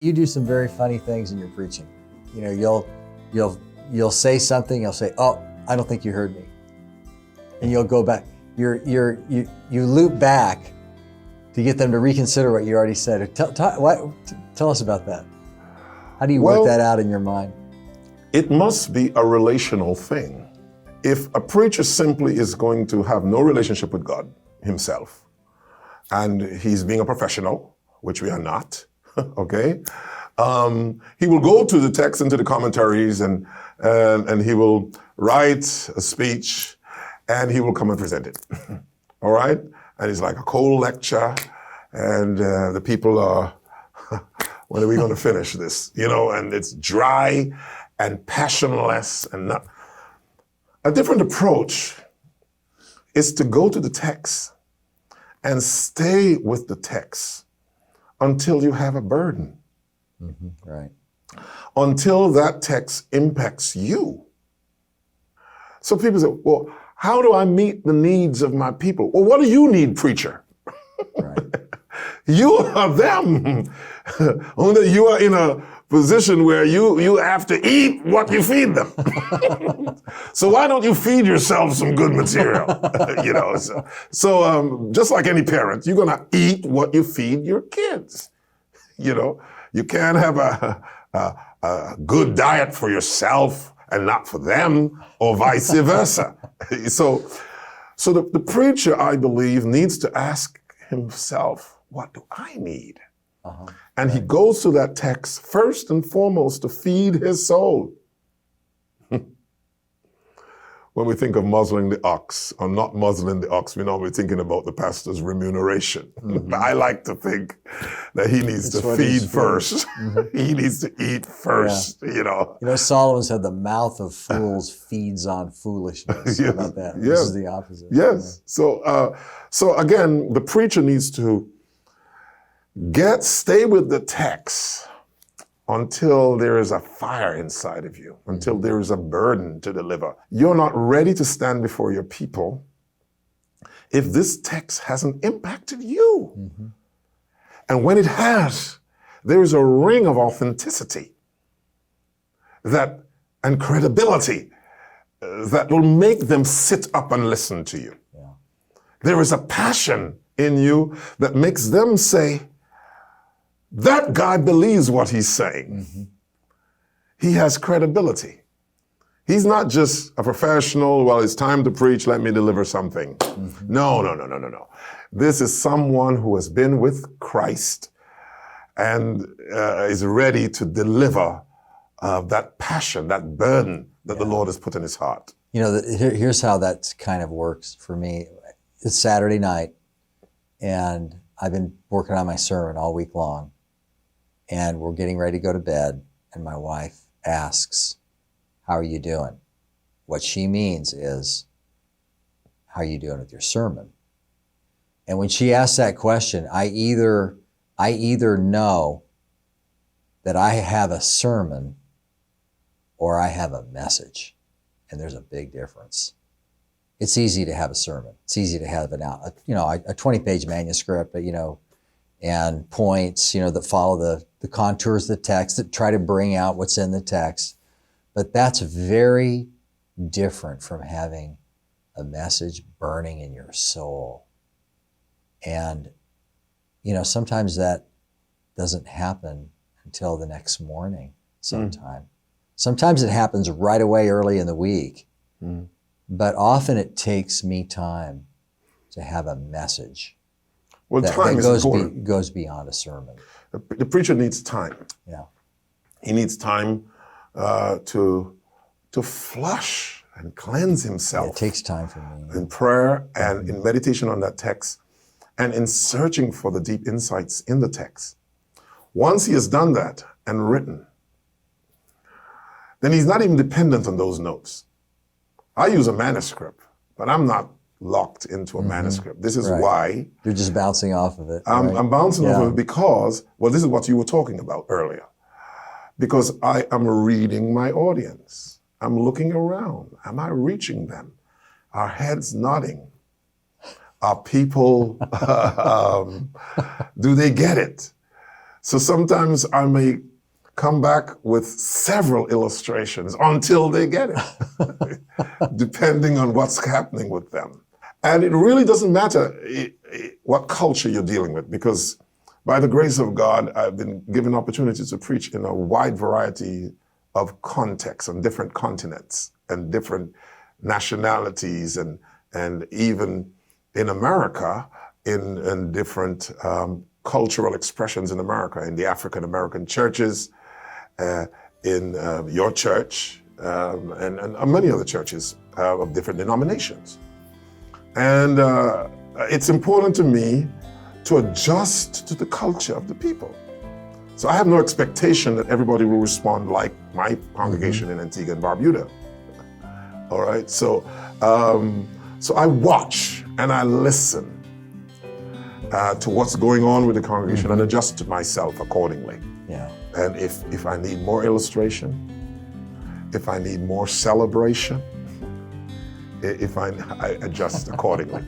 You do some very funny things in your preaching. You know, you'll say something, you'll say, "Oh, I don't think you heard me," and you'll go back. You loop back to get them to reconsider what you already said. Tell us about that. How do you work that out in your mind? It must be a relational thing. If a preacher simply is going to have no relationship with God himself, and he's being a professional, which we are not, okay? He will go to the text and to the commentaries and he will write a speech and he will come and present it, all right? And it's like a cold lecture and the people are, when are we going to finish this? You know, and it's dry and passionless and not. A different approach is to go to the text and stay with the text until you have a burden. Mm-hmm, right. Until that text impacts you. So people say, well, how do I meet the needs of my people? Well, what do you need, preacher? Right. You are them. Only you are in a position where you have to eat what you feed them. So why don't you feed yourself some good material? You know, so just like any parent, you're gonna eat what you feed your kids. You know, you can't have a good diet for yourself and not for them, or vice versa. So the preacher, I believe, needs to ask himself, what do I need? Uh-huh. And he goes to that text first and foremost to feed his soul. When we think of muzzling the ox or not muzzling the ox, we're normally thinking about the pastor's remuneration. Mm-hmm. But I like to think that he needs to feed first. Mm-hmm. He needs to eat first, you know. You know, Solomon said the mouth of fools feeds on foolishness. Yes. How about that? Yes. This is the opposite. Yes. Yeah. So again, the preacher needs to stay with the text until there is a fire inside of you, until there is a burden to deliver. You're not ready to stand before your people if this text hasn't impacted you. Mm-hmm. And when it has, there is a ring of authenticity and credibility that will make them sit up and listen to you. Yeah. There is a passion in you that makes them say, that guy believes what he's saying. Mm-hmm. He has credibility. He's not just a professional, well, it's time to preach, let me deliver something. Mm-hmm. No. This is someone who has been with Christ and is ready to deliver that passion, that burden that the Lord has put in his heart. You know, here's how that kind of works for me. It's Saturday night, and I've been working on my sermon all week long. And we're getting ready to go to bed, and my wife asks, how are you doing? What she means is, how are you doing with your sermon? And when she asks that question, I either know that I have a sermon or I have a message. And there's a big difference. It's easy to have a sermon. It's easy to have a 20-page manuscript, and points, that follow the contours of the text, that try to bring out what's in the text. But that's very different from having a message burning in your soul. And, sometimes that doesn't happen until the next morning sometime. Sometimes it happens right away early in the week. But often it takes me time to have a message. Well, time is important. Goes beyond a sermon. The preacher needs time. Yeah. He needs time to flush and cleanse himself. Yeah, it takes time for me. In prayer and in meditation on that text and in searching for the deep insights in the text. Once he has done that and written, then he's not even dependent on those notes. I use a manuscript, but I'm not locked into a manuscript. This is why. You're just bouncing off of it. I'm bouncing off of it because, this is what you were talking about earlier. Because I am reading my audience. I'm looking around. Am I reaching them? Are heads nodding? Are people, do they get it? So sometimes I may come back with several illustrations until they get it, depending on what's happening with them. And it really doesn't matter what culture you're dealing with, because by the grace of God, I've been given opportunities to preach in a wide variety of contexts on different continents and different nationalities, and even in America, in different cultural expressions in America, in the African American churches, in your church, and many other churches of different denominations. And it's important to me to adjust to the culture of the people. So I have no expectation that everybody will respond like my congregation in Antigua and Barbuda. All right, so I watch and I listen to what's going on with the congregation and adjust myself accordingly. Yeah. And if I need more illustration, if I need more celebration, I adjust accordingly.